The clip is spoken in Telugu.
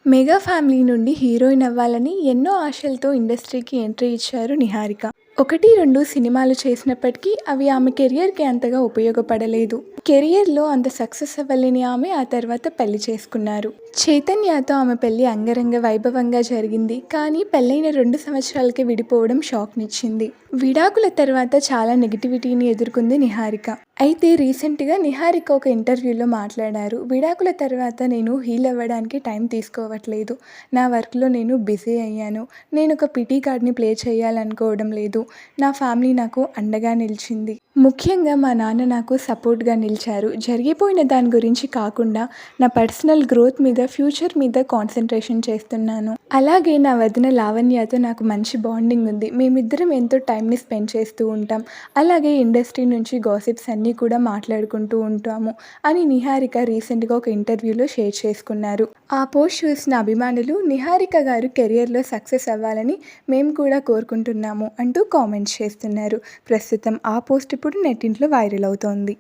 మెగా ఫ్యామిలీ నుండి హీరోయిన్ అవ్వాలని ఎన్నో ఆశలతో ఇండస్ట్రీకి ఎంట్రీ ఇచ్చారు నిహారిక. 1, 2 సినిమాలు చేసినప్పటికీ అవి ఆమె కెరియర్‌కి అంతగా ఉపయోగపడలేదు. కెరియర్‌లో అంత సక్సెస్ అవ్వలేని ఆమె ఆ తర్వాత పెళ్లి చేసుకున్నారు. చైతన్యతో ఆమె పెళ్లి అంగరంగ వైభవంగా జరిగింది. కానీ పెళ్లైన 2 సంవత్సరాలకే విడిపోవడం షాక్‌నిచ్చింది. విడాకుల తర్వాత చాలా నెగటివిటీని ఎదుర్కొంది నిహారిక. అయితే రీసెంట్‌గా నిహారిక ఒక ఇంటర్వ్యూలో మాట్లాడారు. విడాకుల తర్వాత నేను హీల్ అవ్వడానికి టైం తీసుకోవట్లేదు. నా వర్క్‌లో నేను బిజీ అయ్యాను. నేనొక పిటీ కార్డ్‌ని ప్లే చేయాలనుకోవడం లేదు. నా ఫ్యామిలీ నాకు అండగా నిలిచింది. ముఖ్యంగా మా నాన్న నాకు సపోర్ట్‌గా నిలిచారు. జరిగిపోయిన దాని గురించి కాకుండా నా పర్సనల్ గ్రోత్ మీద, ఫ్యూచర్ మీద కాన్సంట్రేషన్ చేస్తున్నాను. అలాగే నా వదిన లావణ్యతో నాకు మంచి బాండింగ్ ఉంది. మేమిద్దరం ఎంతో టైంని స్పెండ్ చేస్తూ ఉంటాం. అలాగే ఇండస్ట్రీ నుంచి గాసిప్స్ అన్నీ కూడా మాట్లాడుకుంటూ ఉంటాము అని నిహారిక రీసెంట్‌గా ఒక ఇంటర్వ్యూలో షేర్ చేసుకున్నారు. ఆ పోస్ట్ చూసిన అభిమానులు నిహారిక గారు కెరియర్‌లో సక్సెస్ అవ్వాలని మేము కూడా కోరుకుంటున్నాము అంటూ కామెంట్స్ చేస్తున్నారు. ప్రస్తుతం ఆ పోస్ట్ ఇప్పుడు నెట్టింట్లో వైరల్ అవుతోంది.